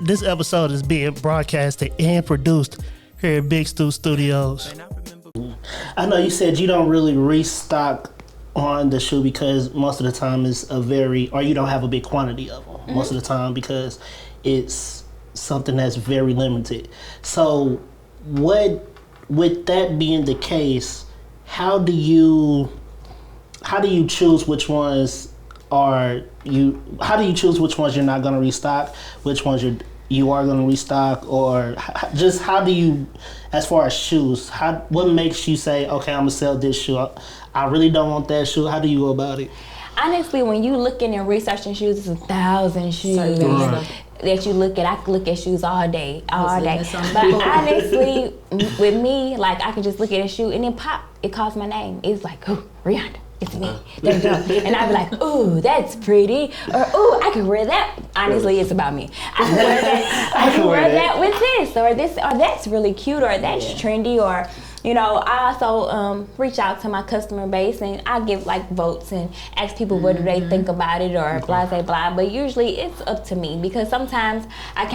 This episode is being broadcasted and produced here at Big Stu Studios. I know you said you don't really restock on the shoe because most of the time it's you don't have a big quantity of them most of the time because it's something that's very limited. So with that being the case, how do you choose which ones you're not going to restock, which ones you are going to restock, or just how do you, as far as shoes, what makes you say, okay, I'm going to sell this shoe, I really don't want that shoe? How do you go about it? Honestly, when you looking and researching shoes, it's 1,000 shoes that you look at. I could look at shoes all day. But honestly, with me, like I could just look at a shoe and then pop, it calls my name. It's like, oh, Rihanna. It's me. There you go. And I'd be like, ooh, that's pretty. Or, ooh, I could wear that. Honestly, it's about me. I can wear that. I can wear that with this, or that's really cute, or that's trendy, or, you know, I also reach out to my customer base and I give like votes and ask people what do they think about it, or blah, blah, blah. But usually it's up to me because sometimes I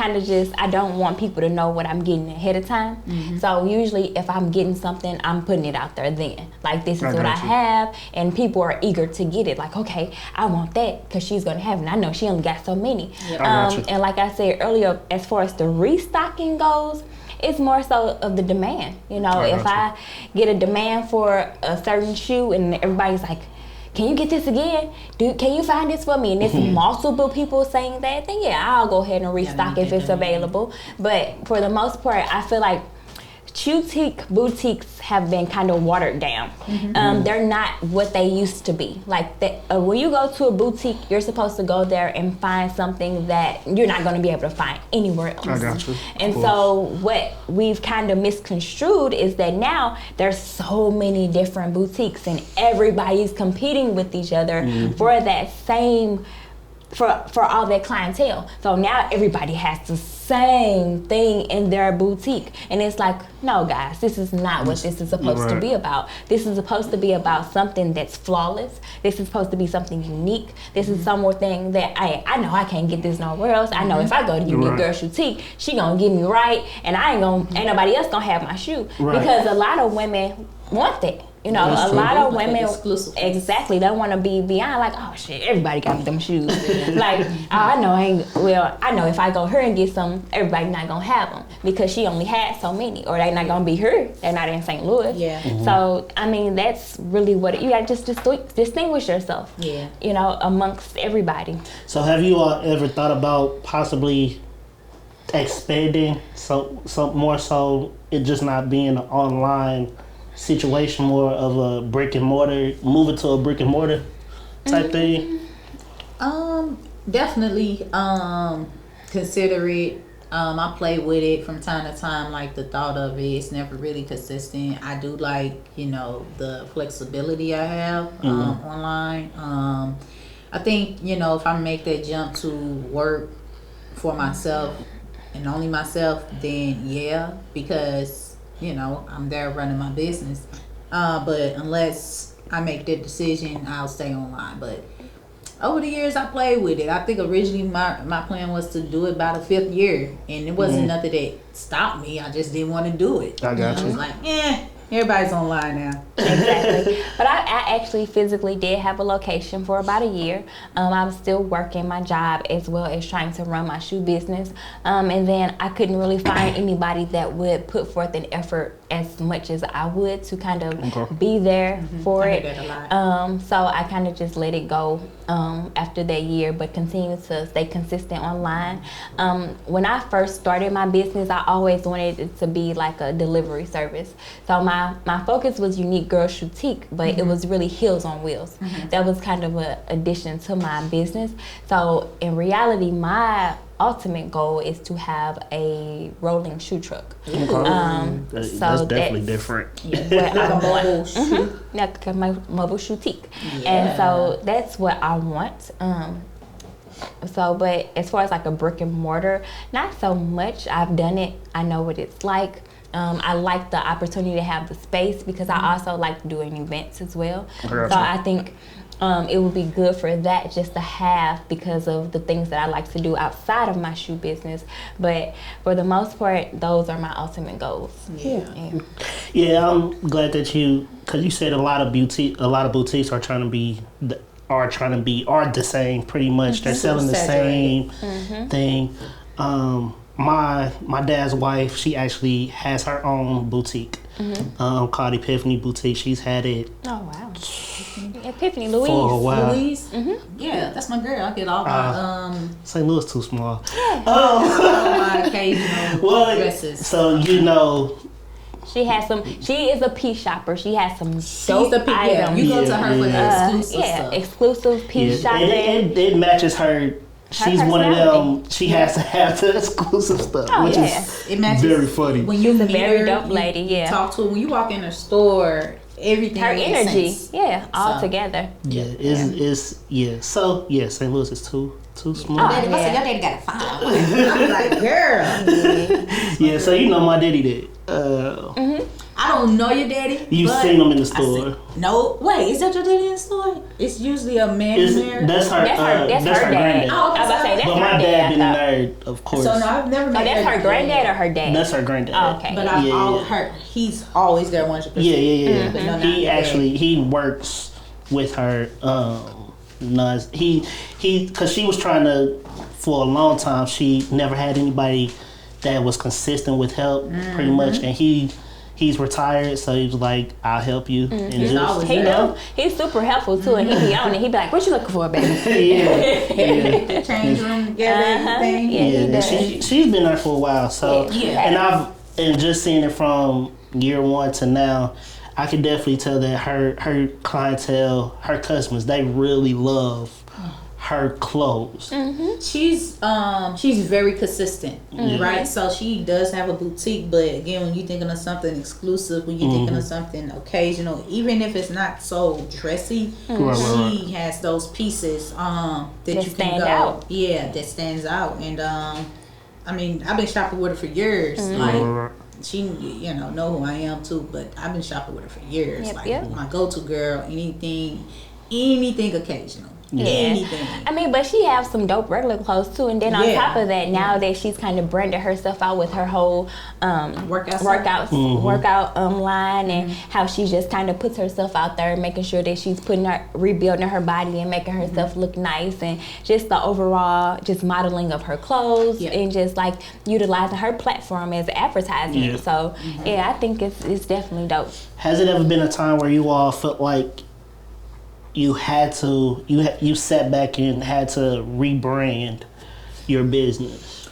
don't want people to know what I'm getting ahead of time. So usually if I'm getting something, I'm putting it out there then. Like, this is what I have, and people are eager to get it. Like, okay, I want that because she's going to have it. And I know she only got so many. And like I said earlier, as far as the restocking goes, it's more so of the demand. You know, if I get a demand for a certain shoe and everybody's like, can you get this again? Can you find this for me? And it's multiple people saying that, then I'll go ahead and restock if it's available. But for the most part, I feel like boutiques have been kind of watered down. They're not what they used to be. Like when you go to a boutique, you're supposed to go there and find something that you're not going to be able to find anywhere else. I got you. And so what we've kind of misconstrued is that now there's so many different boutiques and everybody's competing with each other for that same, for all that clientele. So now everybody has the same thing in their boutique, and it's like, no guys, this is not what this is supposed to be about. This is supposed to be about something that's flawless. This is supposed to be something unique. This is some more thing that I know I can't get this nowhere else. I know if I go to Unique Girl Boutique, she gonna get me right, and ain't nobody else gonna have my shoe because a lot of women want that. You know, a lot of women, exactly, they want to be beyond like, oh shit, everybody got them shoes. Like, I know if I go here and get some, everybody not gonna have them because she only had so many, or they not gonna be here. They're not in St. Louis. So, I mean, that's really what you got to just distinguish yourself. You know, amongst everybody. So, have you all ever thought about possibly expanding so more so it just not being an online situation, more of a brick and mortar, moving to a brick and mortar type thing? Definitely consider it. I play with it from time to time, like the thought of it's never really consistent. I do like, you know, the flexibility I have online. I think, you know, if I make that jump to work for myself and only myself, then because you know, I'm there running my business. But unless I make that decision, I'll stay online. But over the years, I played with it. I think originally my plan was to do it by the 5th year. And it wasn't nothing that stopped me. I just didn't want to do it. I got you. I was like, everybody's online now. Exactly. But I actually physically did have a location for about a year. I was still working my job as well as trying to run my shoe business. And then I couldn't really find anybody that would put forth an effort as much as I would to kind of be there for it. So I kind of just let it go after that year, but continue to stay consistent online. When I first started my business, I always wanted it to be like a delivery service. So my focus was Unique Girl Boutique, but it was really Heels on Wheels. That was kind of an addition to my business. So in reality, my ultimate goal is to have a rolling shoe truck. That's definitely different. What I want. Like my mobile boutique. And so that's what I want. But as far as like a brick and mortar, not so much. I've done it. I know what it's like. I like the opportunity to have the space because I also like doing events as well. So I think it would be good for that just to have because of the things that I like to do outside of my shoe business. But for the most part, those are my ultimate goals. Yeah, I'm glad that because you said a lot of boutiques are trying to be the same pretty much. They're selling the same thing. My dad's wife, she actually has her own boutique called Epiphany Boutique. She's had it. Oh wow, Epiphany Louise. For a while. Louise, yeah, that's my girl. I get all my St. Louis too small. all my occasional dresses. So she has some. She is a piece shopper. She has some dope items. Yeah, you go to her for the exclusive stuff. Exclusive piece shopping. It matches her. She's one of them. She has to have the exclusive stuff, which is it matches very funny. When you meet very her, dope lady. You talk to her when you walk in her store. Everything. Her energy, sense. all together. So St. Louis is too small. I said, your daddy got a fine. I'm like, girl. So my daddy did. I don't know your daddy. You've seen him in the store. No, wait, is that your daddy in the store? It's usually a man in there. That's her granddad. I was about to say that's but my dad been a nerd, of course. So no, I've never met that's her granddad or her dad? That's her granddad. Oh, okay. But I've heard he's always there 100%. Yeah. But no, He works with her. Because she was trying to, for a long time, she never had anybody that was consistent with help, pretty much, and he's retired, so he was like, "I'll help you." And he's super helpful too, and he be on it. He be like, "What you looking for, baby?" Change room together, everything. She's been there for a while, so and just seeing it from year one to now, I can definitely tell that her clientele, her customers, they really love her clothes. She's very consistent, right? So she does have a boutique, but again, when you're thinking of something exclusive, when you're thinking of something occasional, even if it's not so dressy, she has those pieces that you can go out. Yeah, that stands out. And I mean, I've been shopping with her for years. Like she know who I am too, but I've been shopping with her for years. My go-to girl, anything occasional. Anything. I mean, but she has some dope regular clothes too, and then on top of that, now that she's kind of branded herself out with her whole workout line, and how she just kind of puts herself out there, making sure that she's rebuilding her body and making herself look nice, and just the overall just modeling of her clothes, and just like utilizing her platform as advertisement. So I think it's definitely dope. Has it ever been a time where you all felt like you sat back and had to rebrand your business?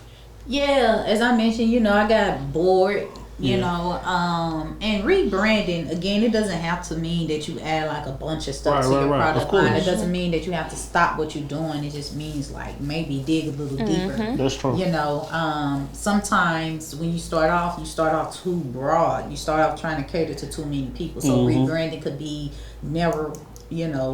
Yeah, as I mentioned, I got bored, and rebranding, again, it doesn't have to mean that you add like a bunch of stuff to your product line. It doesn't mean that you have to stop what you're doing. It just means like maybe dig a little deeper. That's true. Sometimes when you start off too broad. You start off trying to cater to too many people. So rebranding could be never,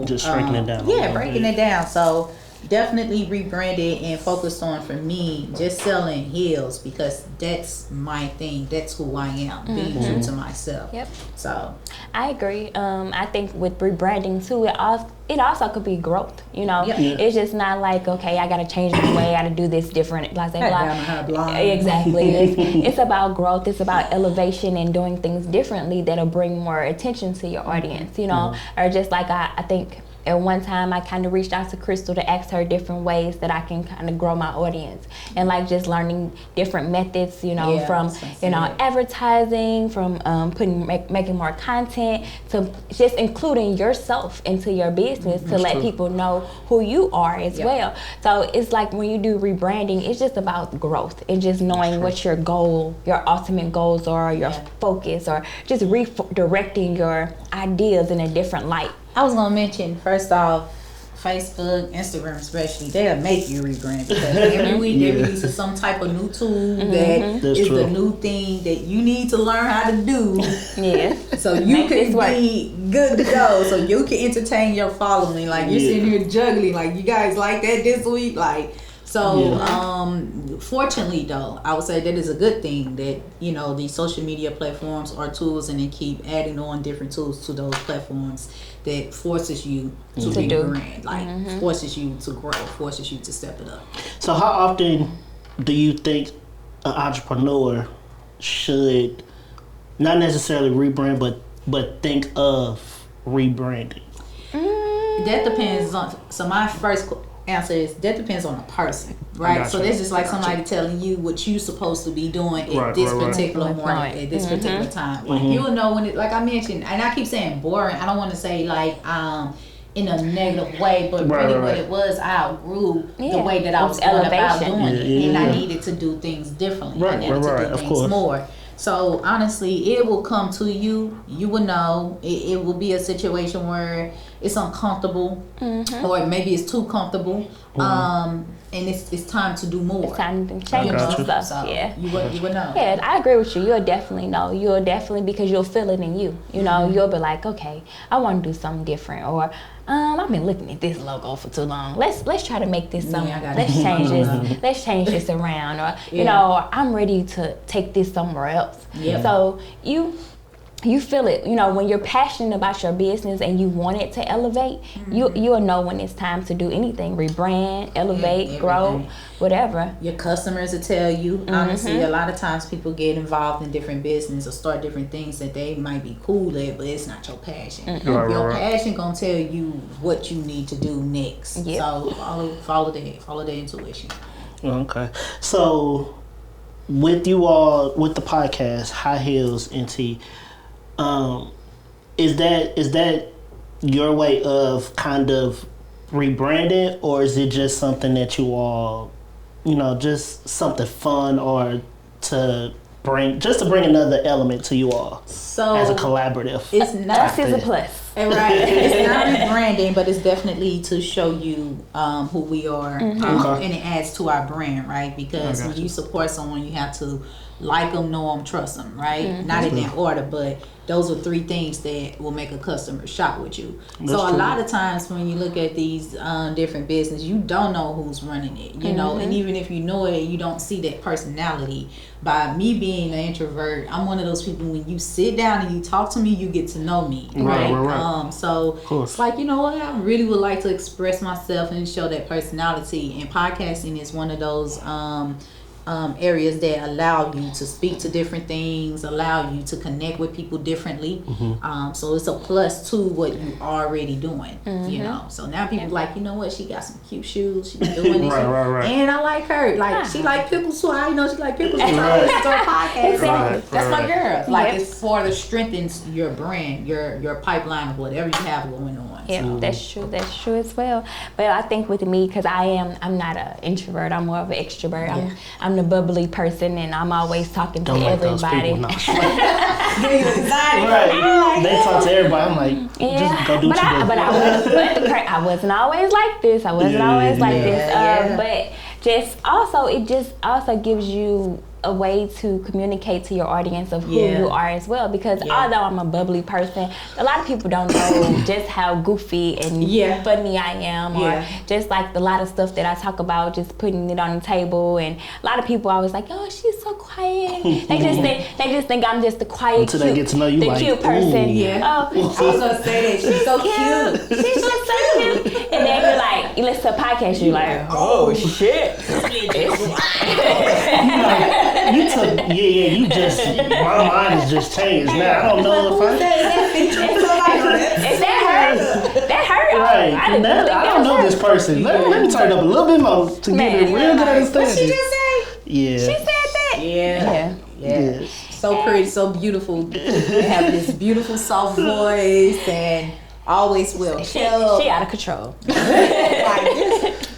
just breaking it down. Breaking it down. So definitely rebranded and focused on, for me, just selling heels, because that's my thing. That's who I am, being true to myself. So I agree. I think with rebranding too, it also could be growth. It's just not like, okay, I gotta change the way, I gotta do this different, blah blah blah. Exactly. It's about growth. It's about elevation and doing things differently that'll bring more attention to your audience. Or just like I think at one time I kind of reached out to Crystal to ask her different ways that I can kind of grow my audience, and like just learning different methods, from advertising, from making more content, to just including yourself into your business to let people know who you are as well. So it's like when you do rebranding, it's just about growth and just knowing what your ultimate goals are, your focus, or just redirecting your ideas in a different light. I was gonna mention, first off, Facebook, Instagram especially, they'll make you rebrand, because every week they release some type of new tool that is the new thing that you need to learn how to do. So you can be good to go. So you can entertain your following. Like you're sitting here juggling. Like, you guys like that this week? Like, So, fortunately, though, I would say that is a good thing that, you know, these social media platforms are tools, and they keep adding on different tools to those platforms that forces you to be brand, like forces you to grow, forces you to step it up. So how often do you think an entrepreneur should not necessarily rebrand, but think of rebranding? That depends on. So my first answer is that depends on the person, right? So this is like somebody telling you what you're supposed to be doing at this particular moment, at this particular time. Like you'll know when it, like I mentioned, and I keep saying boring. I don't want to say like in a negative way, but really what it was, I outgrew the way that I was going about doing it, and I needed to do things differently. I needed to do things more. So honestly, it will come to you. You will know. It will be a situation where it's uncomfortable, or maybe it's too comfortable, and it's time to do more. It's time to change stuff. So you would know. Yeah, I agree with you. You'll definitely know. You'll definitely, because you'll feel it in you. You know, you'll be like, okay, I want to do something different, or I've been looking at this logo for too long. Let's try to make this something. Let's change this. Let's change this around, or you know, I'm ready to take this somewhere else. So you feel it, you know, when you're passionate about your business and you want it to elevate, you'll know when it's time to do anything, rebrand, elevate, grow, whatever. Your customers will tell you. Honestly, a lot of times people get involved in different business or start different things that they might be cool at, but it's not your passion. Your passion gonna tell you what you need to do next. So follow the intuition. Okay. So with you all, with the podcast, High Heels NT, is that your way of kind of rebranding, or is it just something that you all, you know, just something fun, or to bring another element to you all, so as a collaborative? It's not a plus, right? It's not rebranding, but it's definitely to show you who we are, and it adds to our brand, right? Because when you support someone, you have to like them, know them, trust them, right? Not in that order, but those are three things that will make a customer shop with you. That's so a lot of times when you look at these different businesses, you don't know who's running it, you know, and even if you know it, you don't see that personality. By me being an introvert, I'm one of those people, when you sit down and you talk to me, you get to know me, right? So it's like, you know what, I really would like to express myself and show that personality, and podcasting is one of those areas that allow you to speak to different things, allow you to connect with people differently. So it's a plus to what you already doing, you know. So now people like, you know what, she got some cute shoes, she been doing this, and I like her. Like she like pickles too. I know she like pickles too. Podcast. That's my girl. Like it's for the strengthens your brand, your pipeline of whatever you have going on. Yeah, that's true. That's true as well. But I think with me, because I'm not an introvert. I'm more of an extrovert. I'm the bubbly person, and I'm always talking to everybody. They talk to everybody. I'm like, just go do what you do. But I wasn't always like this. But it just also gives you a way to communicate to your audience of who you are as well, because although I'm a bubbly person, a lot of people don't know just how goofy and funny I am, or just like a lot of stuff that I talk about, just putting it on the table. And a lot of people always like, oh, she's so quiet. They just think I'm just the quiet, until they get to know you, the cute person. I was gonna say that she's so cute. She's just so cute. And then you're like, you listen to a podcast, you're like, oh shit. You took, you just, my mind is just changed now. I don't know if that hurt. Right. I don't know this person. Let me turn up a little bit more to get a real good understanding. What she just say? She said that. Yeah. So pretty, so beautiful. They have this beautiful soft voice and always will. She out of control. Like this.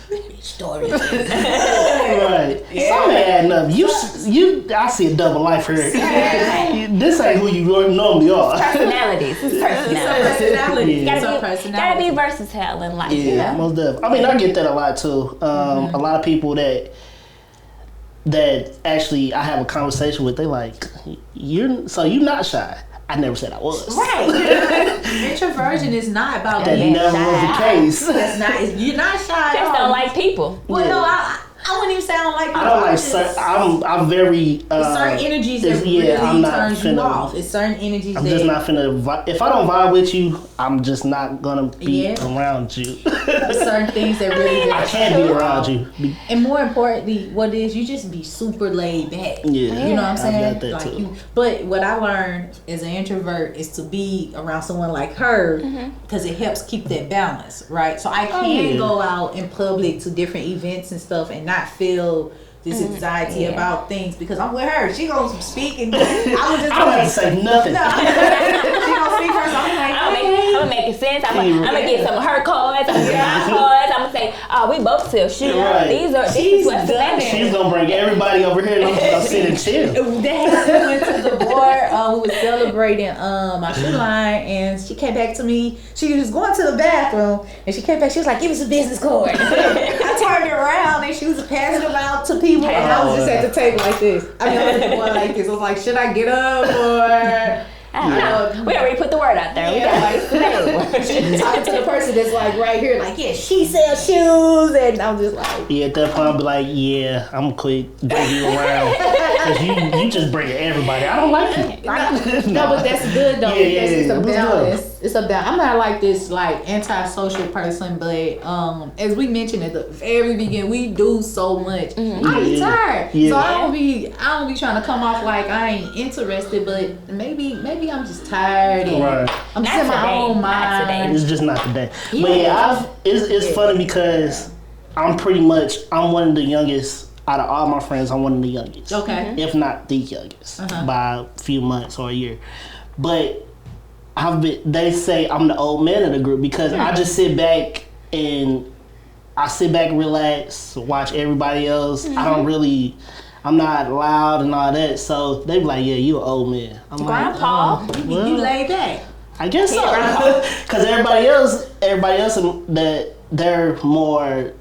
Story. Right. Something adding up. I see a double life here. This ain't who you normally are. Personalities. It's personality. Yeah. Gotta be versatile in life. Yeah, most definitely. I mean, I get that a lot too. A lot of people that actually I have a conversation with, they like, you're not shy. I never said I was. Right. Introversion is not about that. Never was the case. That's not. You're not shy. Just don't like people. Well, no, I wouldn't even sound like I don't like I'm very certain energies that really turns you off. It's certain energies I'm just not finna if I don't vibe with you, I'm just not gonna be around you. Certain things that really I can't be around you. And more importantly, what it is, you just be super laid back. Yeah. You know what I'm saying? I got that like too. But what I learned as an introvert is to be around someone like her because it helps keep that balance, right? So I can go out in public to different events and stuff and not feel this anxiety about things because I'm with her. She gonna speak and I was just I don't have to say nothing. No. She gonna speak first. I'm like, I'm gonna make it sense. I'm gonna get some of her cards. I'm gonna get my cards. I'm gonna say, oh, we both still shoot. Right. This is what's happening. She's gonna bring everybody over here and I'm gonna sit and chill. They went to the bar. We were celebrating my shoe line, and she came back to me. She was going to the bathroom, and she came back. She was like, "Give us a business card." I turned around, and she was passing them out to people, and I was just at the table like this. I mean, I was going like this. I was like, "Should I get up or?" I don't know. We already put the word out there. Yeah, We got talking to the person that's like right here, like, yeah, she sells shoes, and I'm just like, yeah. At that point, I'll be like, yeah, I'm gonna quit bringing you around because you just bring everybody. I don't like it. No, but that's good though. Yeah, It's a balance. Good. It's a balance. I'm not like this like antisocial person, but as we mentioned at the very beginning, we do so much. I be tired, so I don't be trying to come off like I ain't interested, but maybe I'm just tired and I'm just in my own mind. It's just not today. Yeah. But it's funny because I'm one of the youngest out of all my friends. I'm one of the youngest. Okay. If not the youngest by a few months or a year. But they say I'm the old man of the group because I just sit back, relax, watch everybody else. I'm not loud and all that, so they be like, yeah, you an old man. I'm Grandpa, like, you laid back. I guess so. Because everybody else that they're more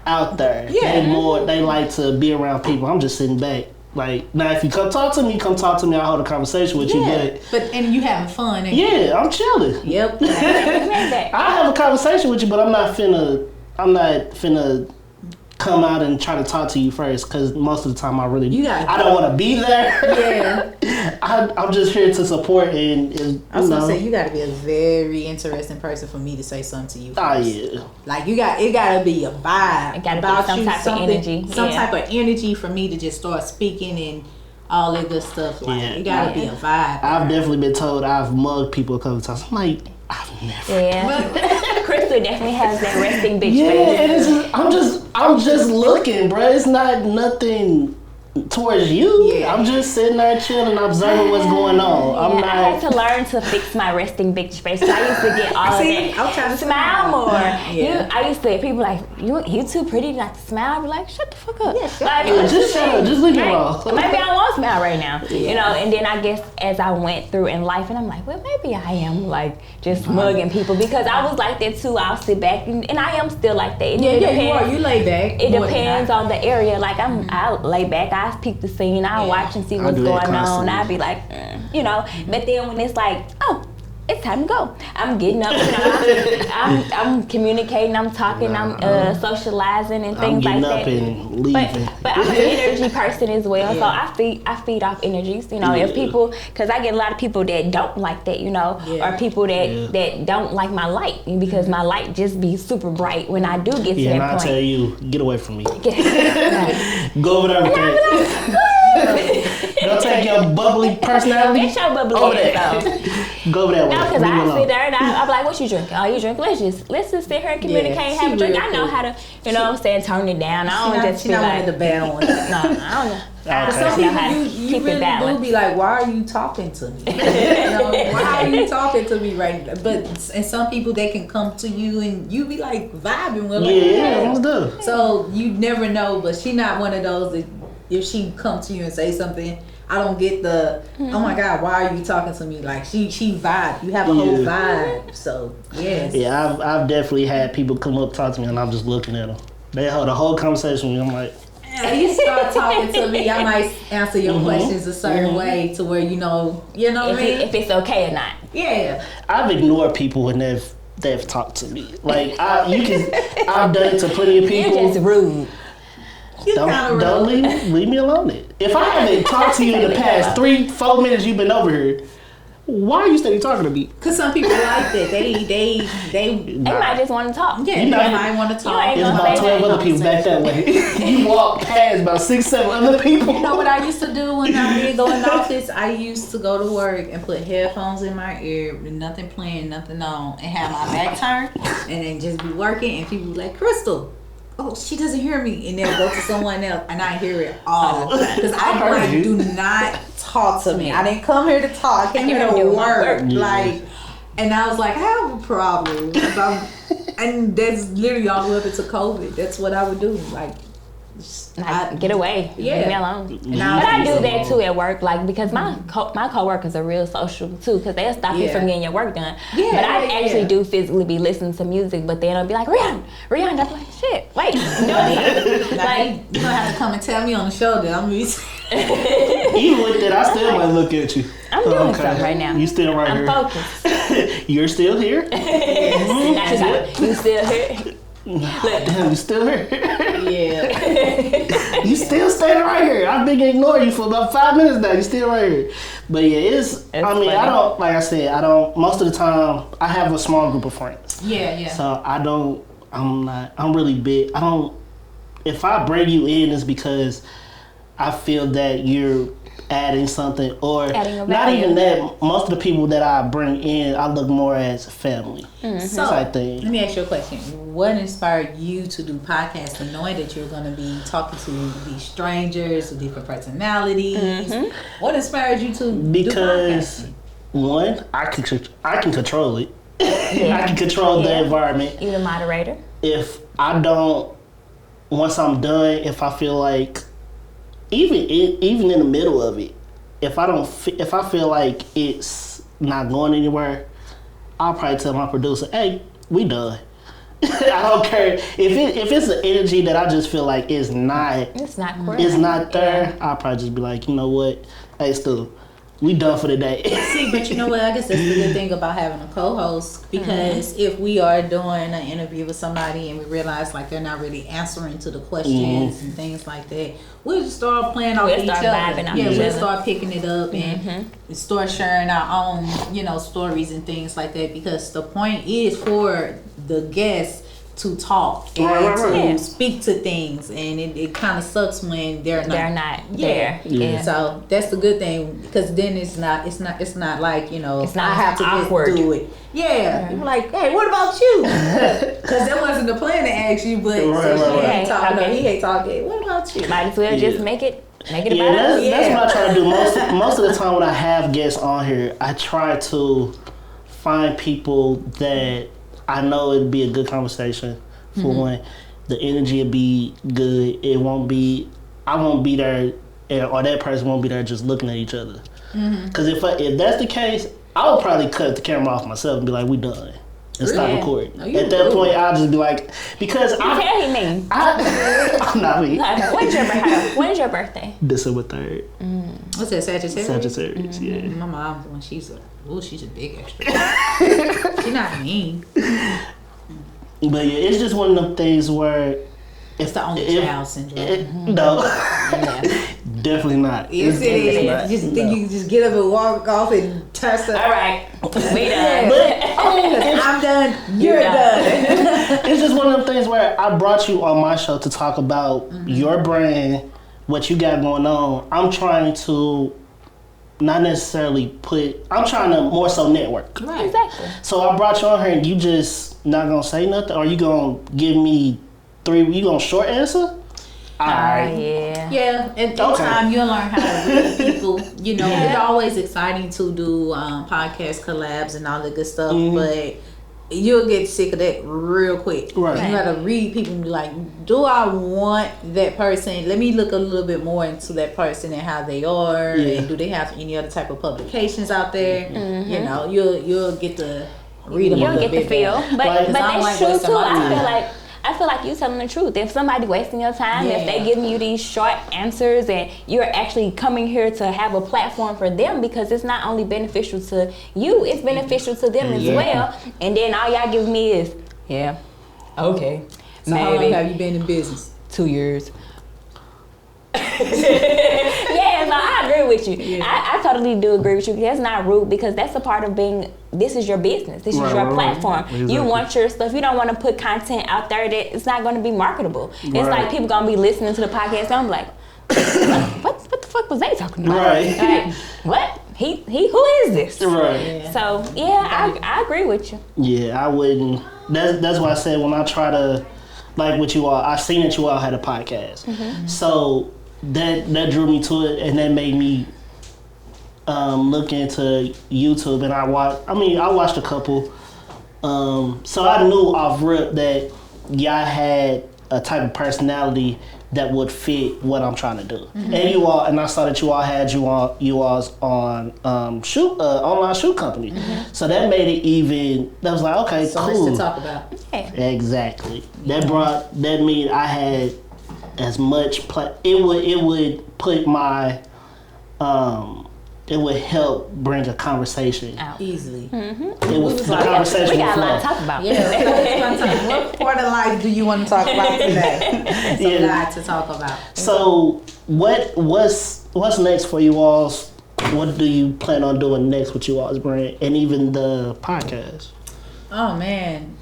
out there. Yeah. They like to be around people. I'm just sitting back. Like, now if you come talk to me, I'll hold a conversation with you. And you having fun. Yeah, I'm chilling. Yep. I'll have a conversation with you, but I'm not finna come out and try to talk to you first because most of the time I don't want to be there. Yeah. I'm just here to support and I was gonna say you got to be a very interesting person for me to say something to you first. Oh yeah. Like it got to be a vibe. It got to be some type of energy. Some type of energy for me to just start speaking and all that good stuff. Like it got to be a vibe. I've definitely been told I've mugged people a couple times. I'm like, I've never. Yeah. Crystal definitely has that resting bitch face. Yeah, I'm just looking, bro. It's not nothing towards you. Yeah. I'm just sitting there chilling, observing what's going on. I had to learn to fix my resting bitch face. I used to get all of that. I'm trying to smile more. Yeah. I used to, people like, you too pretty not to smile. I'd be like, shut the fuck up. Yeah, just shut up. Just leave me alone. Maybe I won't smile right now. Yeah. And then I guess as I went through in life, and I'm like, well, maybe I am like just mugging people because I was like that too. I'll sit back, and I am still like that. You are. You lay back. It depends on the area. Like I'll lay back. I peek the scene. I'll watch and see what's going on. I'll be like, But then when it's like, oh, it's time to go. I'm getting up. I'm communicating. I'm talking. I'm socializing and things like that. I'm getting up and leaving. But I'm an energy person as well, so I feed off energies. If people, because I get a lot of people that don't like that, or people that don't like my light because my light just be super bright when I do get to that point. And I tell you, get away from me. Go over there with that. Don't take your bubbly personality. It's your bubbly over there. Go over there. No, because I sit there and I'll be like, what you drink? Oh, you drink? Let's just sit here and communicate and have a drink. I know how to, turn it down. I don't just feel like the bad one. No, I don't know. Some people you really do be like, why are you talking to me? Why are you talking to me right now? And some people, they can come to you and you be like vibing with them. So you never know, but she not one of those that if she come to you and say something, I don't get the oh my God, why are you talking to me? Like she vibe. You have a whole vibe. So yes. Yeah, I've definitely had people come up talk to me and I'm just looking at them. They hold a whole conversation with me. I'm like, you start talking to me, I might answer your questions a certain way to where you know what I mean? If it's okay or not. Yeah. I've ignored people when they've talked to me. Like I've done it to plenty of people. You're just rude. Don't leave me alone. If I haven't talked to you in the past 3-4 minutes you've been over here, why are you still talking to me? Because some people like that. They might just want to talk. Yeah, they might want to talk. There's about 12 other people back that way. You walk past about 6-7 other people. You know what I used to do when I did go in the office? I used to go to work and put headphones in my ear with nothing playing, nothing on, and have my back turned, and then just be working, and people be like, Crystal, oh, she doesn't hear me, and they'll go to someone else, and I hear it all. Because I do not talk to me. I didn't come here to talk. I came here to work. Like, and I was like, I have a problem. And that's literally all the way up into COVID. That's what I would do. Like, get away. Yeah. Leave me alone. But I do that too at work, like, because my coworkers are real social too, because they'll stop you from getting your work done. Yeah, but I actually do physically be listening to music, but then I'll be like, Rihanna. I'm like, shit, wait. Like, you don't have to come and tell me on the show that I'm Even with that, I still might look at you. I'm doing something right now. You still right here. I'm focused. You're still here? You still here? Damn, you still here? Yeah. You still standing right here. I've been ignoring you for about 5 minutes now. You still right here. But yeah, it's funny. I don't, like I said, most of the time, I have a small group of friends. Yeah. So I'm really big. If I bring you in, it's because I feel that you're adding something, or not even that. Most of the people that I bring in, I look more as family. So type thing. Let me ask you a question. What inspired you to do podcasting, knowing that you're going to be talking to these strangers with different personalities? What inspired you to do podcasting? Because one, I can control it. I can control the environment. You're the moderator. If I don't, once I'm done, if I feel like, even in the middle of it, if I feel like it's not going anywhere, I'll probably tell my producer, "Hey, we done." I don't care if it's an energy that I just feel like it's not there. I'll probably just be like, you know what, hey, Stu, we done for the day. See, but you know what? I guess that's the good thing about having a co-host, because if we are doing an interview with somebody and we realize like they're not really answering to the questions and things like that, we'll just start playing off each other. We'll start picking it up and start sharing our own, stories and things like that, because the point is for the guests to talk and to speak to things, and it kind of sucks when they're not there. Yeah. So that's the good thing, because then it's not like, it's not, I have to awkward. Just do it. Yeah. You're like, hey, what about you? Because that wasn't the plan to ask you, but he ain't talking. He ain't talking. What about you? Might as well just make it about us. That's what I try to do most of the time when I have guests on here. I try to find people that I know it'd be a good conversation. For one, the energy will be good. I won't be there, or that person won't be there just looking at each other. Because if that's the case, I would probably cut the camera off myself and be like, "We done," and stop recording. At that point, I'll just be like, because I'm not me. When's your birthday? December 3rd. What's that, Sagittarius? Sagittarius, yeah. My mom's one. She's a big extra. She's not mean. But yeah, it's just one of them things where it's the only child syndrome. No, definitely not. Yes, it is. Not. You think you can just get up and walk off and toss it. All right, we done. I'm done. You're done. It's just one of them things where I brought you on my show to talk about your brand, what you got going on. I'm trying to not necessarily I'm trying to more so network. Right. Exactly. So I brought you on here, and you just not gonna say nothing, or you gonna give me you gonna short answer? Yeah. Yeah. At the time, you'll learn how to read people. It's always exciting to do podcast collabs and all that good stuff, but you'll get sick of that real quick. Right. You gotta read people and be like, do I want that person? Let me look a little bit more into that person and how they are, and do they have any other type of publications out there? You'll get to read them. You'll get the feel. But that's true too. I feel like you're telling the truth. If somebody wasting your time, if they giving you these short answers, and you're actually coming here to have a platform for them, because it's not only beneficial to you, it's beneficial to them as well. And then all y'all give me is, okay. So how long have you been in business? 2 years. Yeah, no, I agree with you. Yeah. I totally do agree with you. That's not rude because that's a part of being. This is your business. This is your platform. Exactly. You want your stuff. You don't want to put content out there that it's not going to be marketable. It's like people going to be listening to the podcast and I'm like, what the fuck was they talking about? Right. Like, what? He who is this? Right. Yeah. So yeah, I agree with you. Yeah, I wouldn't. That's why I said when I try to, like with you all, I seen that you all had a podcast. Mm-hmm. So that drew me to it, and that made me look into YouTube. And I watched a couple. So I knew off rip that y'all had a type of personality that would fit what I'm trying to do. Mm-hmm. And I saw that you all had you all's on online shoe company. Mm-hmm. So that made it even. That was like, okay, so cool. So much to talk about. Yeah. Exactly. Yeah. That mean I had as much it would put my it would help bring a conversation out easily. Mm-hmm. It was the conversation. We got a lot to talk about. Yeah. What part of life do you want to talk about today? It's a lot to talk about. So what's next for you all? What do you plan on doing next with you all's brand and even the podcast? Oh man,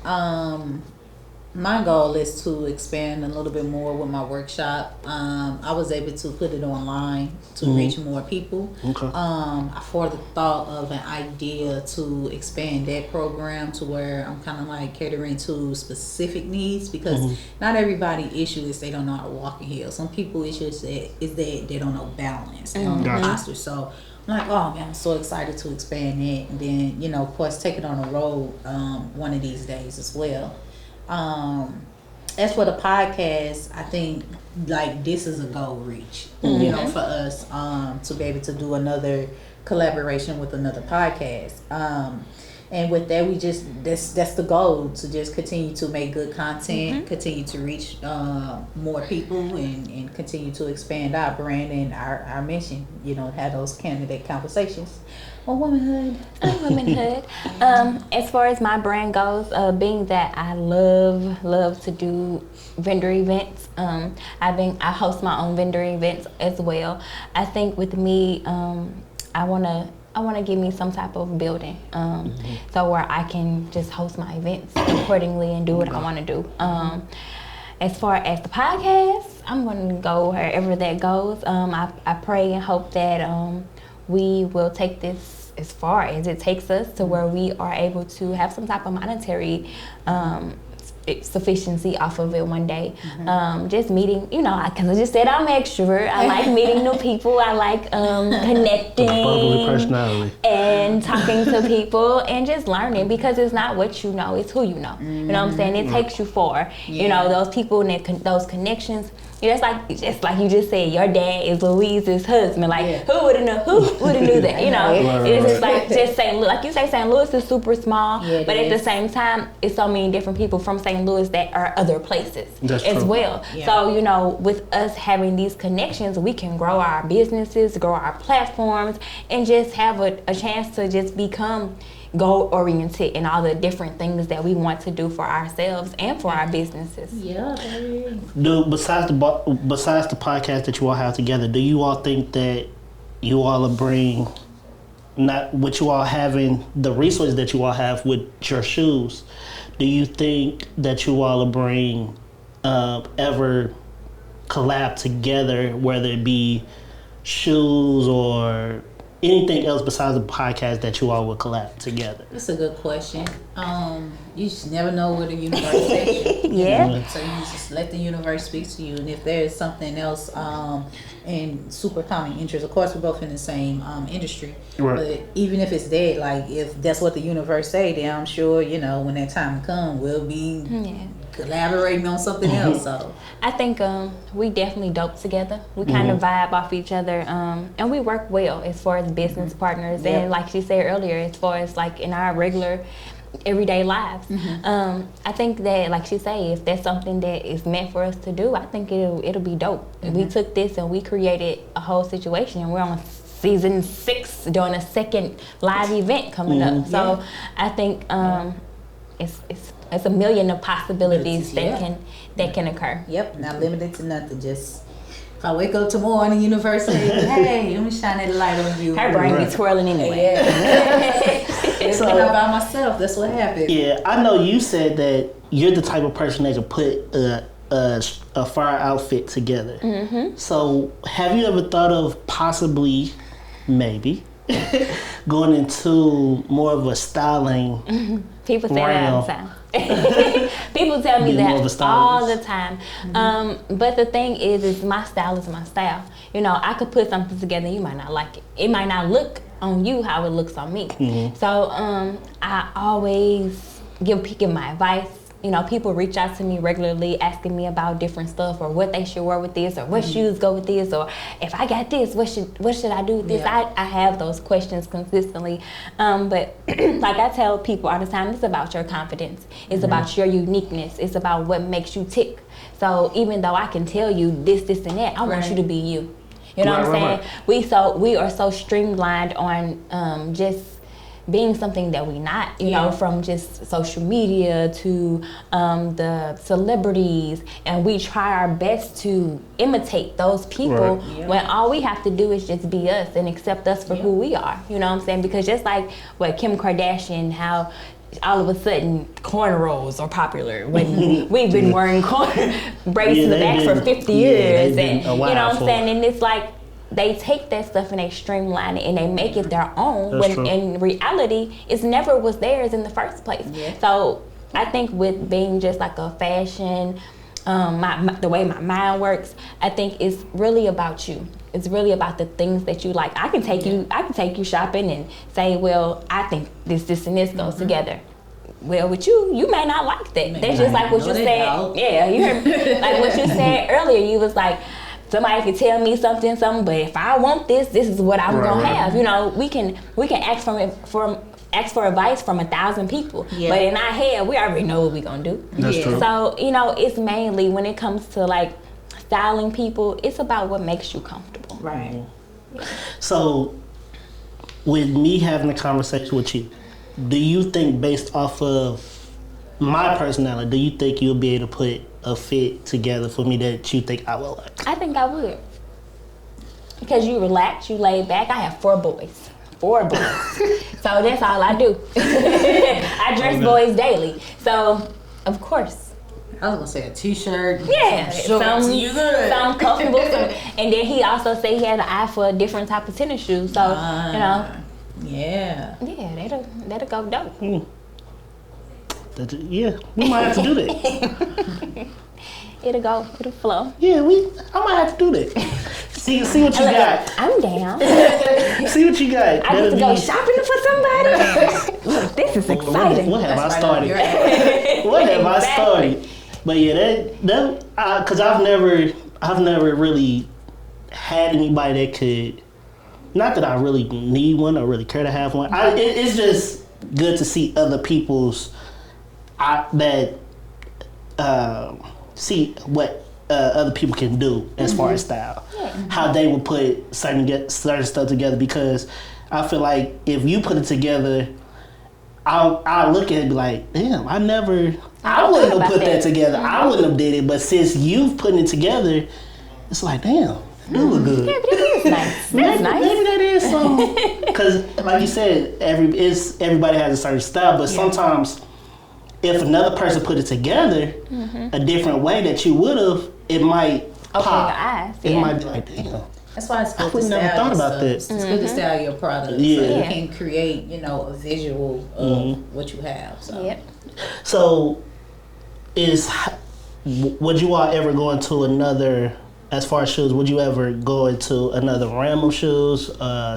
my goal is to expand a little bit more with my workshop. I was able to put it online to reach more people. Okay. For the thought of an idea to expand that program to where I'm kind of like catering to specific needs because not everybody issue is they don't know how to walk in heels. Some people issue is that they don't know balance, they don't know posture. So I'm like, oh man, I'm so excited to expand that, and then of course take it on the road one of these days as well. As for the podcast, I think like this is a goal reach, for us to be able to do another collaboration with another podcast. And with that, we just that's the goal, to just continue to make good content, continue to reach more people, and continue to expand our brand and our mission. Have those candidate conversations on womanhood. As far as my brand goes, being that I love to do vendor events. I host my own vendor events as well. I think with me, I want to give me some type of building, so where I can just host my events accordingly and do what I want to do. As far as the podcast, I'm going to go wherever that goes. I pray and hope that we will take this as far as it takes us to where we are able to have some type of monetary sufficiency off of it one day. Just meeting, because I just said I'm extrovert. I like meeting new people. I like connecting and talking to people and just learning, because it's not what you know, it's who you know. You know what I'm saying? It takes you far. Those people and those connections. Just like you just said, your dad is Louise's husband. Who would have knew that? It's just like St. Louis. Like you say, St. Louis is super small, but at the same time, it's so many different people from St. Louis that are other places as well. Yeah. So with us having these connections, we can grow our businesses, grow our platforms, and just have a chance to just become goal-oriented in all the different things that we want to do for ourselves and for our businesses. Yeah, baby. Besides the podcast that you all have together, do you all think that you all will bring, not what you all having, the resources that you all have with your shoes, do you think that you all will bring ever collab together, whether it be shoes or anything else besides the podcast that you all would collab together? That's a good question. You just never know where the universe takes you. Yeah. So you just let the universe speak to you, and if there is something else in super common interest, of course we're both in the same industry. Right. But even if it's dead, like if that's what the universe say, then I'm sure when that time comes, we'll be collaborating on something else. So I think we definitely dope together. We kind of vibe off each other, and we work well as far as business partners. And like she said earlier, as far as like in our regular everyday lives. I think that, like she say, if that's something that is meant for us to do, I think it'll be dope. We took this and we created a whole situation, and we're on season 6 doing a second live event coming up. So I think it's a million of possibilities that can occur. Yep, not limited to nothing. Just I wake up tomorrow in the universe and say, hey, let me shine that light on you. Her brain be twirling anyway. Yeah. So, and I'm by myself. That's what happened. Yeah, I know you said that you're the type of person that can put a fire outfit together. Mm-hmm. So have you ever thought of possibly, maybe, going into more of a styling? Mm-hmm. People say that all the time. People tell me that all the time. Mm-hmm. But the thing is my style is my style. You know, I could put something together and you might not like it. It might not look on you how it looks on me. Mm-hmm. So I always give my advice. You know, people reach out to me regularly asking me about different stuff or what they should wear with this or what shoes go with this or if I got this, what should I do with this? Yeah. I have those questions consistently. But like I tell people all the time, it's about your confidence. It's about your uniqueness. It's about what makes you tick. So even though I can tell you this, and that, I want you to be you. You know what I'm saying? Right. We are so streamlined on just being something that we not, you know, from just social media to the celebrities, and we try our best to imitate those people when all we have to do is just be us and accept us for who we are. You know what I'm saying? Because just like what Kim Kardashian, how all of a sudden cornrows are popular when we've been wearing braids to the back for 50 years, and you know what I'm saying? And it's like, they take that stuff and they streamline it and they make it their own. That's when true. In reality, it never was theirs in the first place. Yeah. So I think with being just like a fashion, the way my mind works, I think it's really about you. It's really about the things that you like. I can take you shopping and say, well, I think this and this goes together. Well, with you may not like that. That's just like what you said. Yeah, you heard like what you said earlier. You was like, somebody can tell me something, but if I want this is what I'm gonna have. You know, we can ask for advice from 1,000 people, but in our head we already know what we're gonna do. That's true. So you know, it's mainly when it comes to like styling people, it's about what makes you comfortable. Right. Mm-hmm. So, with me having a conversation with you, do you think based off of my personality, do you think you'll be able to put a fit together for me that you think I will like? I think I would. Because you relax, you laid back. I have 4 boys. 4 boys. So that's all I do. I dress boys daily. So, of course. I was gonna say a t-shirt. Yeah, some comfortable. And then he also said he had an eye for a different type of tennis shoes. So, you know. Yeah. Yeah, that'll go dope. Yeah, we might have to do that. It'll flow. Yeah, I might have to do that. See what you got. I'm down. See what you got. I get to go shopping for somebody. Look, this is exciting. What have I started? What have I started? But yeah, that because I've never really had anybody that could. Not that I really need one or really care to have one. It's just good to see other people's. See what other people can do as far as style, how they will put certain stuff together. Because I feel like if you put it together, I'll look at it and be like, damn, I wouldn't have put that together. I wouldn't have did it. But since you've put it together, it's like, damn, that look good. Yeah, but it is nice. That's nice. Maybe that is something. Because like you said, everybody has a certain style, but sometimes. If another person put it together a different way that you would have, it might pop. Your eyes. It might be like, damn. That's why it's good to style. I never thought about this. It's good to style your product, so you can create, a visual of what you have. So. Yep. So, would you all ever go into another? As far as shoes, would you ever go into another realm of shoes,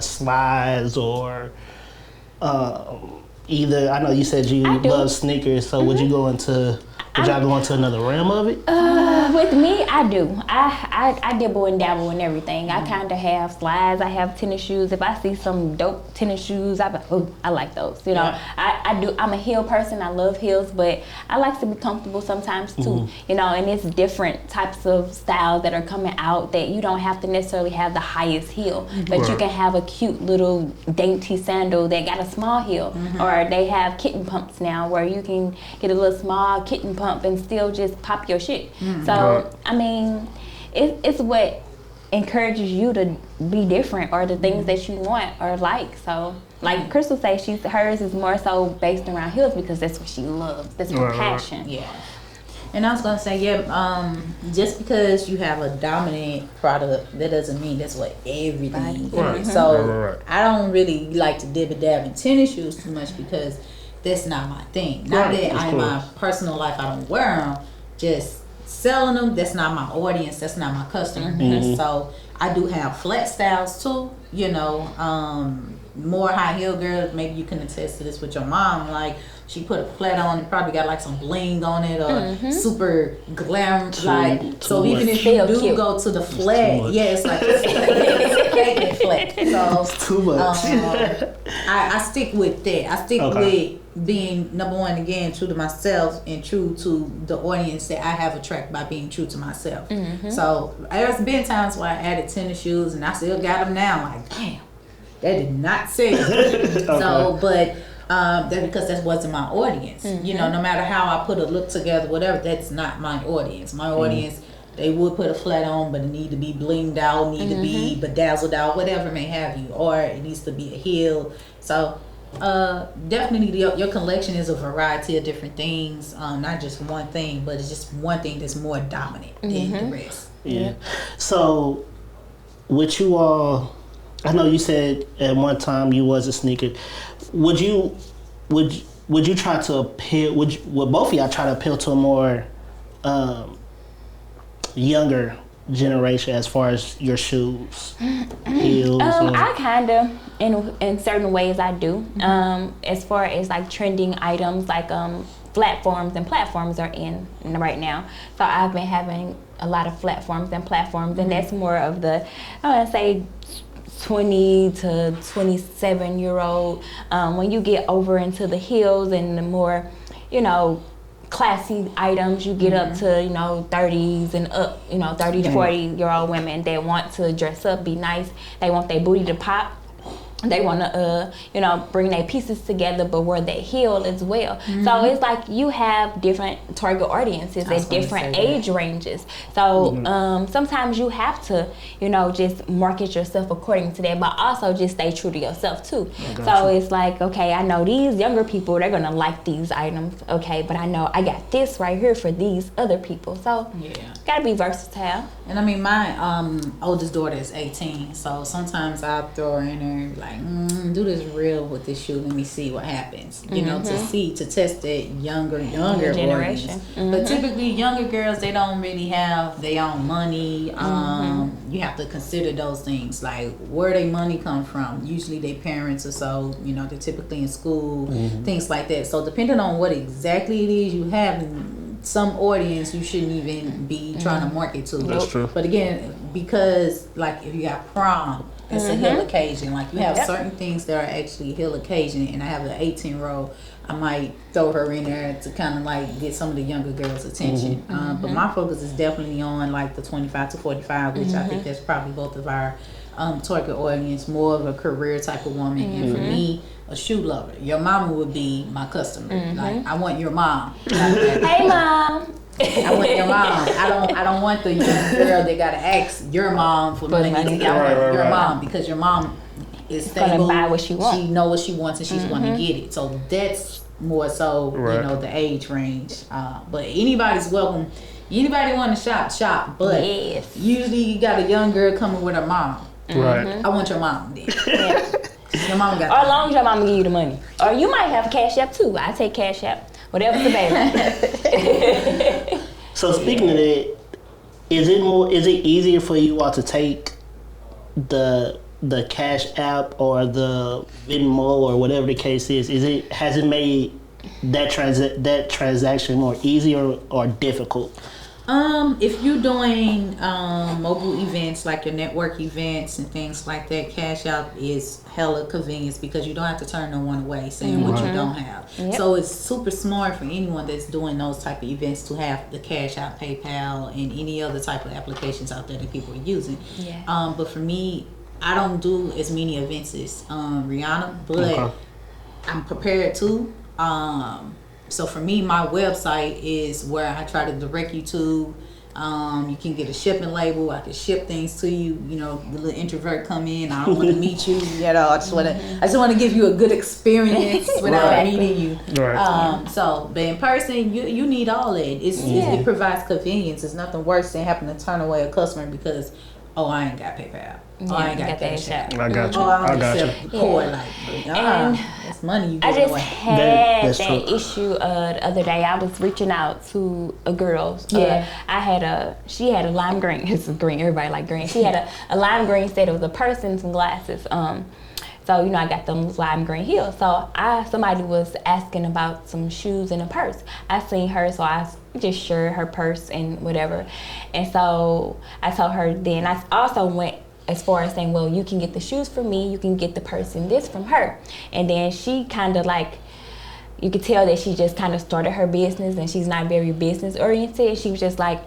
slides, or? Either, I know you said you love sneakers, so would you go into, y'all go into another realm of it? With me, I do. I dibble and dabble in everything. I kind of have slides. I have tennis shoes. If I see some dope tennis shoes, I like those. You know, I do. I'm a heel person. I love heels, but I like to be comfortable sometimes too. You know, and it's different types of styles that are coming out that you don't have to necessarily have the highest heel, but you can have a cute little dainty sandal that got a small heel, or they have kitten pumps now where you can get a little small kitten pump and still just pop your shit. So I mean, it's what encourages you to be different or the things that you want or like. So like Crystal says, hers is more so based around heels because that's what she loves. That's her passion. Yeah. And I was gonna say, just because you have a dominant product, that doesn't mean that's what everything is. Right. So I don't really like to dib and dab in tennis shoes too much because that's not my thing. Not that in my personal life I don't wear them, just selling them, that's not my audience, that's not my customer. So I do have flat styles too, more high heel girls, maybe you can attest to this with your mom, like she put a flat on and probably got like some bling on it or super glam, so even if you do go to the flat, it's like it's flat. So it's too much. I stick with that. I stick with being, number one, again, true to myself and true to the audience that I have attracted by being true to myself. So there's been times where I added tennis shoes and I still got them now. I'm like, damn, that did not sell. So, but that's because that wasn't my audience. No matter how I put a look together, whatever, that's not my audience. My audience, they would put a flat on, but it need to be blinged out, need to be bedazzled out, whatever may have you, or it needs to be a heel. So definitely your collection is a variety of different things, not just one thing, but it's just one thing that's more dominant than the rest. So with you all, I know you said at one time you was a sneaker. Would you try to appeal? Would both of y'all try to appeal to a more younger generation as far as your shoes, heels? I kind of, in certain ways, I do. As far as like trending items, like platforms are in right now. So I've been having a lot of platforms, and that's more of the, I want to say, 20 to 27 year old. When you get over into the heels and the more, classy items, you get up to 30s and up, 30 to 40 year old women that want to dress up, be nice, they want their booty to pop, they want to bring their pieces together but wear that heel as well. So it's like you have different target audiences at different age ranges. So sometimes you have to just market yourself according to that, but also just stay true to yourself too. So it's like, okay, I know these younger people, they're gonna like these items, okay, but I know I got this right here for these other people. So gotta be versatile. And I mean, my oldest daughter is 18, so sometimes I throw her in there like, do this real with this shoe. Let me see what happens. To test that younger generation. But typically, younger girls, they don't really have their own money. You have to consider those things, like where their money come from. Usually, their parents or so. They're typically in school, things like that. So depending on what exactly it is you have, some audience you shouldn't even be trying to market to. That's true. But again, because like if you got prom, it's a hill occasion. Like you have certain things that are actually hill occasion, and I have an 18-year-old. I might throw her in there to kind of like get some of the younger girls' attention. But my focus is definitely on like the 25 to 45, which I think that's probably both of our target audience, more of a career type of woman. And for me, a shoe lover. Your mama would be my customer. Like I want your mom. Hey mom. I want your mom. I don't want the young girl that gotta ask your mom for money. I want your mom, because your mom is stable. Gonna buy what she wants. She know what she wants and she's gonna get it. So that's more so the age range. But anybody's welcome. Anybody want to shop. But usually you got a young girl coming with her mom. Right. I want your mom then. Your mama got. Or as long as your mama give you the money, or you might have Cash App too. I take Cash App. Whatever's available. So speaking of that, is it easier for you all to take the Cash App or the Venmo or whatever the case is? Has it made that transaction more easier or difficult? If you're doing mobile events like your network events and things like that, Cash App is hella convenience because you don't have to turn no one away saying what you don't have. So it's super smart for anyone that's doing those type of events to have the Cash App, PayPal, and any other type of applications out there that people are using. But for me, I don't do as many events as Rihanna, but I'm prepared to. So for me, my website is where I try to direct you to You can get a shipping label. I can ship things to you. You know, the little introvert come in. I don't want to meet you. You know, I just want to give you a good experience without meeting you. Right. But in person, you need all that. It provides convenience. It's nothing worse than having to turn away a customer because, I ain't got PayPal. I ain't got Cash App. I got you. I got you. It's money you I give just away. had that issue the other day. I was reaching out to a girl. She had a lime green. It's green. Everybody like green. She had a lime green set. It was a purse and some glasses. So, you know, I got them lime green heels. So somebody was asking about some shoes and a purse. I seen her, so I just shared her purse and whatever. And so I told her then, I also went as far as saying, well, you can get the shoes from me, you can get the purse and this from her. And then she kind of like, you could tell that she just kind of started her business and she's not very business oriented. She was just like,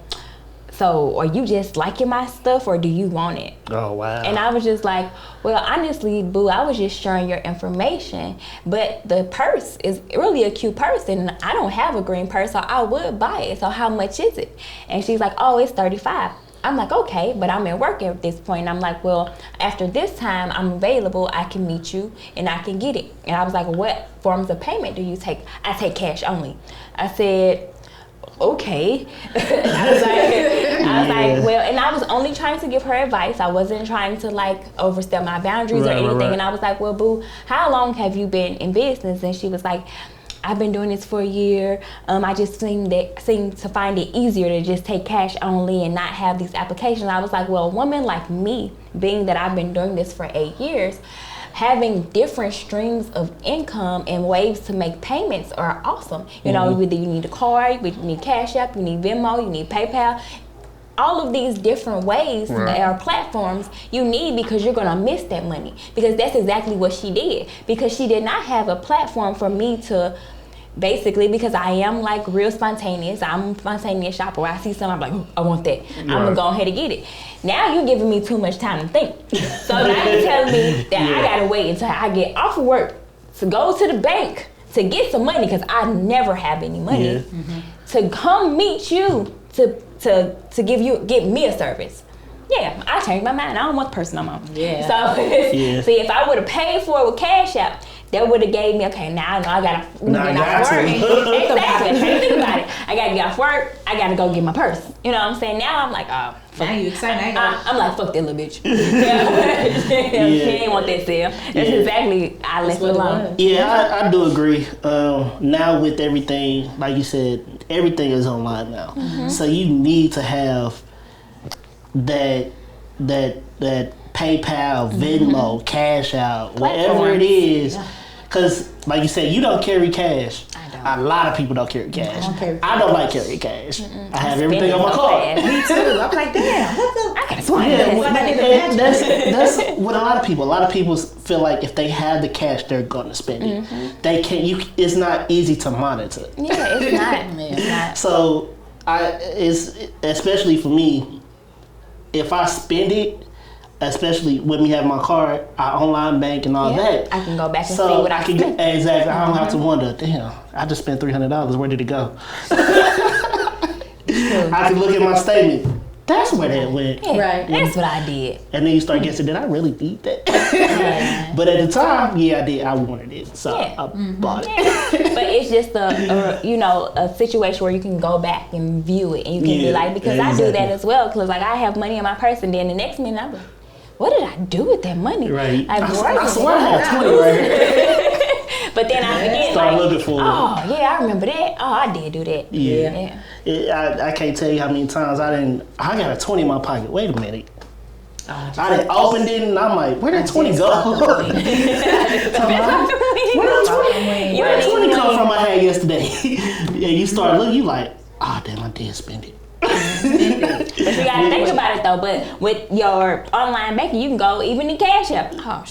so are you just liking my stuff or do you want it? Oh, wow. And I was just like, well, honestly, boo, I was just sharing your information. But the purse is really a cute purse and I don't have a green purse, so I would buy it. So how much is it? And she's like, oh, it's $35. I'm like, okay, but I'm at work at this point. I'm like, well, after this time, I'm available. I can meet you and I can get it. And I was like, what forms of payment do you take? I take cash only. I said, okay. I was like, well, and I was only trying to give her advice. I wasn't trying to like overstep my boundaries or anything. Right. And I was like, well, boo, how long have you been in business? And she was like, I've been doing this for a year. I just seem to find it easier to just take cash only and not have these applications. I was like, well, a woman like me, being that I've been doing this for 8 years, having different streams of income and ways to make payments are awesome. You know, whether you need a card, you need Cash App, you need Venmo, you need PayPal. All of these different ways or platforms you need because you're gonna miss that money. Because that's exactly what she did. Because she did not have a platform for me to basically, because I am like real spontaneous. I'm a spontaneous shopper. Where I see something, I'm like, I want that. I'm gonna go ahead and get it. Now you're giving me too much time to think. So now you're telling me that I gotta wait until I get off of work to go to the bank to get some money because I never have any money to come meet you to give me a service. Yeah, I changed my mind. I don't want the person no more. Yeah. So see, if I would have paid for it with Cash App, that would have gave me, okay, now I know I gotta get off work. Exactly. Think about it. I gotta get off work. I gotta go get my purse. You know what I'm saying? Now I'm like, oh, fuck. Now you excited. I'm like, fuck that little bitch. She ain't want that sale. That's exactly, I left it alone. Yeah, I do agree. Now with everything, like you said, everything is online now. So you need to have that PayPal, Venmo, Cash Out, whatever it is. Because, like you said, you don't carry cash. I don't. A lot of people don't carry cash. I don't like carrying cash. I have I'm everything on my card. Me too. I'm like, damn, what the? I gotta swipe. That's what a lot of people feel like if they have the cash, they're gonna spend it. They can't. It's not easy to monitor. Yeah, it's not. It's not. So, it's especially for me. If I spend it, especially with me having my card, I online bank and all that. I can go back and see what I spent. Exactly. I don't have to wonder, damn, I just spent $300. Where did it go? I can look at my statement. That's where that went. Yeah, right. That's what I did. And then you start guessing, did I really need that? But at the time, I did. I wanted it. So I bought it. But it's just a situation where you can go back and view it. And you can be like, because I do that as well. Because like I have money in my purse and then the next minute I'm like, what did I do with that money? Right. I swear I had 20 right here. But then I forget. Start looking for it. Oh, yeah, I remember that. Oh, I did do that. Yeah. I can't tell you how many times I got a 20 in my pocket. Wait a minute. I didn't open it and I'm like, where did 20 go? Where did 20 come from I had yesterday? And you start looking, you like, damn, I did spend it. But you gotta think about it though. But with your online banking, you can go even in Cash App. Oh,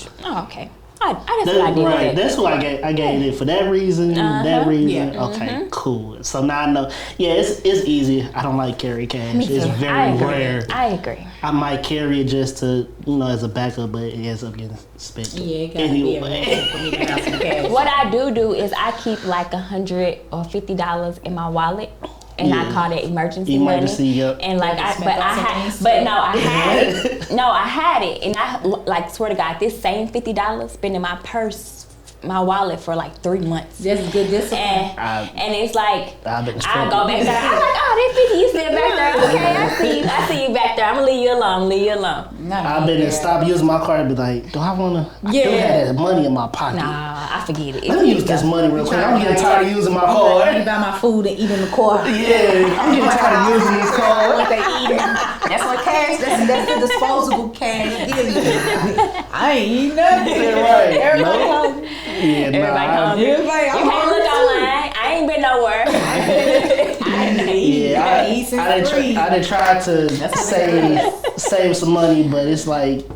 okay. That's what I did. Right. That's what I gave it for that reason. That reason. Yeah. Okay. Cool. So now I know. Yeah, it's easy. I don't like carry cash. It's very rare. I agree. I might carry it just to as a backup, but it ends up getting spent. Yeah, it gotta be for me to have some cash. What I do is I keep like $100 or $50 in my wallet. and I called it emergency money. Yep. And like I had it, and I like swear to God, this same $50 been in my purse, my wallet for like 3 months. That's good discipline. And it's like I go back there. I'm like, oh, that 50 you still back there? Okay, I see you back there. I'm gonna leave you alone. I've been to stop using my card and be like, do I wanna? I still have that money in my pocket. Nah, I forget it. Let me use this money real quick. I'm getting tired of using my card. I buy my food and eat in the car. Yeah, I'm getting tired of using this card. What they eating? That's what cash. That's the disposable cash. I ain't eating nothing. Right. Everybody home. Yeah, Everybody hungry. You can't look online. I ain't been nowhere. I done tried to save some money, but it's like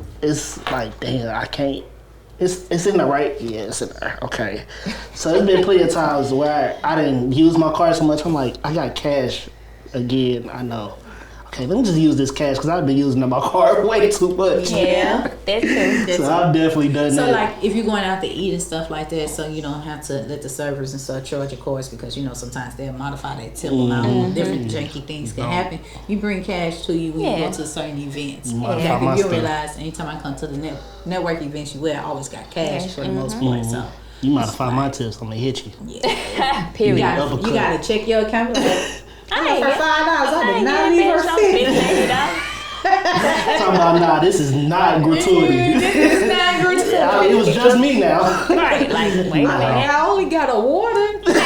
damn, I can't. It's in the right. Yeah, it's in there. Okay. So there's been plenty of times where I didn't use my card so much. I'm like, I got cash again. I know. Okay, let me just use this cash because I've been using my card way too much. Yeah, that's true. So I've definitely done that. So like if you're going out to eat and stuff like that, so you don't have to let the servers and stuff charge your cards because sometimes they'll modify that tip amount. Different janky things can happen. You bring cash to you when you go to certain events. Like you realize anytime I come to the network events, I always got cash for the most part. So you modify my tips, I'm gonna hit you. Yeah. Period. You gotta check your account. For $5, I did not leave her Talking about, this is not gratuity. This is not gratuity. It was just me now. Right, like, wait a minute. I only got a water. I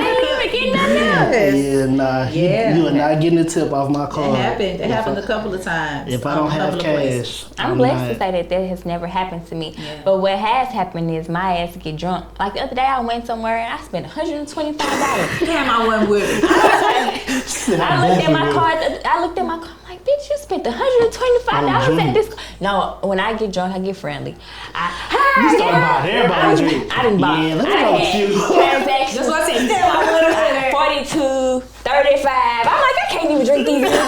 ain't even getting nothing else. Yeah, you are not getting a tip off my card. It happened a couple of times. If I don't have cash, I'm blessed to say that has never happened to me. Yeah. But what has happened is my ass get drunk. Like the other day, I went somewhere and I spent $125. Damn, I wasn't with it. I looked at my card. I'm like, bitch, you spent $125 at this. No, when I get drunk, I get friendly. You start buying everybody drink. I didn't buy. Yeah, let me go with you. Transactions. That's what I said. Damn, I wanted it. 42, 35. I'm like, I can't even drink these drinks.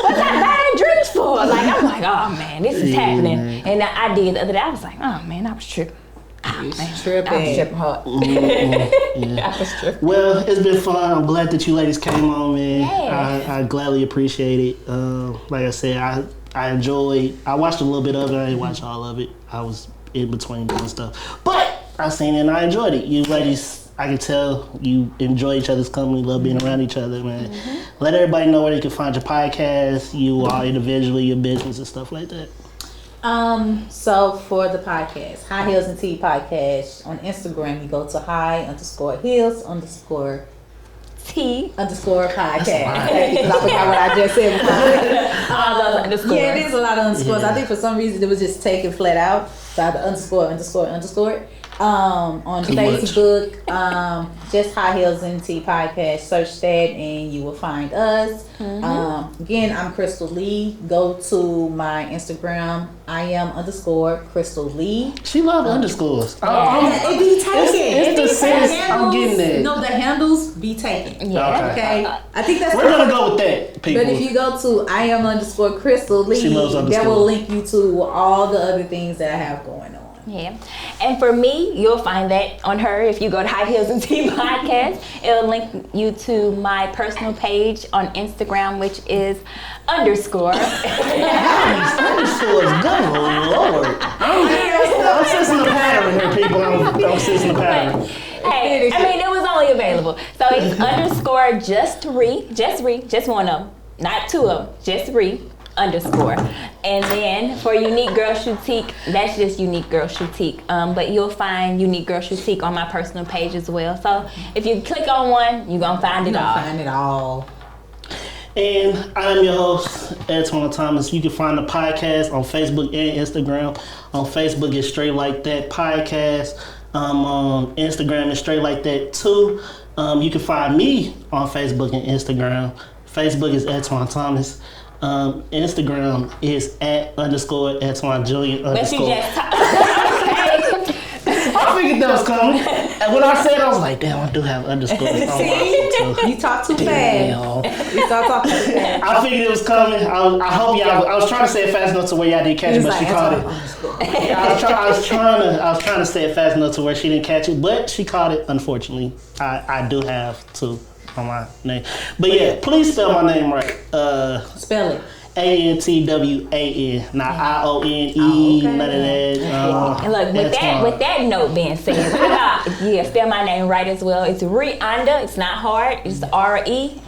What's I buying drinks for? Like, I'm like, oh man, this is happening. Man. And I did the other day. I was like, oh man, I was tripping. I was tripping hard. I was tripping. Well, it's been fun. I'm glad that you ladies came on, man. Yeah. I gladly appreciate it. Like I said, I enjoyed. I watched a little bit of it. I didn't watch all of it. I was in between doing stuff, but I seen it and I enjoyed it. You ladies, I can tell you enjoy each other's company, love being around each other, man. Let everybody know where they can find your podcast, you all individually, your business and stuff like that. So for the podcast, High Heels and Tea Podcast, on Instagram, you go to high_heels_T_podcast. Because I forgot what I just said before. All those underscores. Yeah, it is a lot of underscores. Yeah. I think for some reason it was just taken flat out. So I had the underscore. On Facebook, just High Heels and Tea Podcast. Search that and you will find us. Again, I'm Crystal Lee. Go to my Instagram. I am _Crystal Lee. She loves underscores. It be taken. It's the sense I'm getting it. No, the handles be taken. Yeah. Okay. I think that's. We're gonna go with that, people. But if you go to I am _Crystal Lee, that will link you to all the other things that I have going on. Yeah. And for me, you'll find that on her if you go to High Heels and Tea Podcast. It'll link you to my personal page on Instagram, which is _. Underscore is good, Lord. I'm sensing the pattern here, people. I'm sensing the pattern. Hey, I mean, it was only available. So it's just one of them, not two of them, just three. _ and then for Unique Girl Shoutique, that's just Unique Girl Shoutique, but you'll find Unique Girl Shoutique on my personal page as well. So if you click on one, you're gonna find it all. And I'm your host, ANTWAN Thomas. You can find the podcast on Facebook and Instagram. On Facebook, it's Straight Like That Podcast. On Instagram, it's Straight Like That too. You can find me on Facebook and Instagram. Facebook is ANTWAN Thomas. Instagram is @_ANTWAN Jr. But you just I figured that was coming. And when I said it, I was like, damn, I do have underscores. You talk too fast. You start talking too fast. I figured it was coming. I hope y'all. I was trying to say it fast enough to where y'all didn't catch it, but she caught it. I was trying to say it fast enough to where she didn't catch it, but she caught it. Unfortunately, I do have to. on my name. But yeah, please spell my name right. Spell it. ANTWAN, not IONE, none of that. And look, with that note being said, spell my name right as well. It's Reonda. It's not hard. It's REONDA.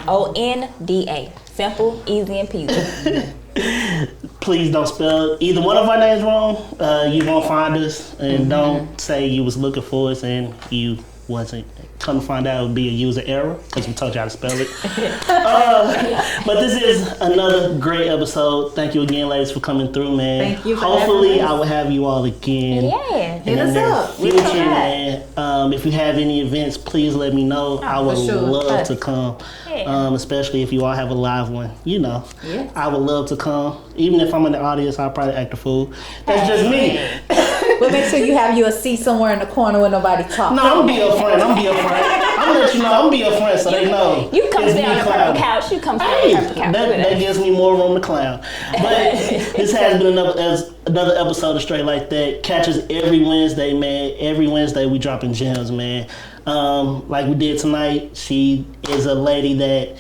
Simple, easy, and peasy. Please don't spell either one of our names wrong. You won't find us, and don't say you was looking for us and you wasn't. Come to find out, it would be a user error because we told you how to spell it. But this is another great episode. Thank you again, ladies, for coming through, man. Thank you. Hopefully, I will have you all again. Yeah, hit us up. Future, man. If you have any events, please let me know. I would love to come. Yeah. Especially if you all have a live one. You know, I would love to come. Even if I'm in the audience, I'll probably act a fool. That's just me. But make sure you have you a seat somewhere in the corner where nobody talks. No, I'm gonna be up front. I'm gonna let you know. I'm gonna be up front so they know. You come sit on the purple couch. You come sit on the purple couch. That gives me more room to clown. But this has been another episode of Straight Like That. Catch us every Wednesday, man. Every Wednesday we dropping gems, man. Like we did tonight. She is a lady that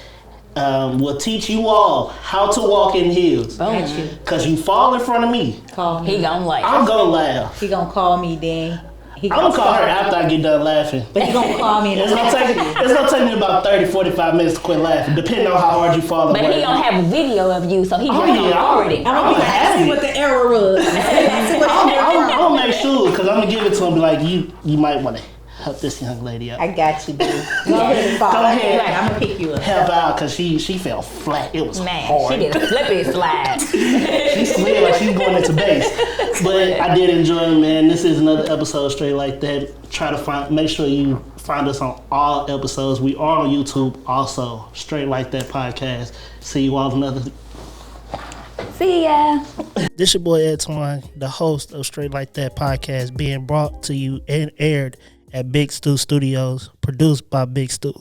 will teach you all how to walk in heels. Cause you fall in front of me. Call me. He gonna laugh. I'm gonna laugh. He gonna call me then. I'm gonna call her after I get done laughing. But he gonna call me. It's gonna take me about 30-45 minutes to quit laughing, depending on how hard you fall. But he gonna have a video of you, so he just gonna forward it. I'm gonna see what the error was. I'm gonna make sure, cause I'm gonna give it to him. Be like, you might want to help this young lady out. I got you, dude. Go ahead and fall. Go ahead. Right, I'm gonna pick you up. Help out, cause she fell flat. It was hard. She did a flippy slide. She slid like she's going into base. But I did enjoy it, man. This is another episode Straight Like That. Make sure you find us on all episodes. We are on YouTube also. Straight Like That podcast. See you all another. See ya. This your boy ANTWAN, the host of Straight Like That podcast, being brought to you and aired at Big Stu Studios, produced by Big Stu.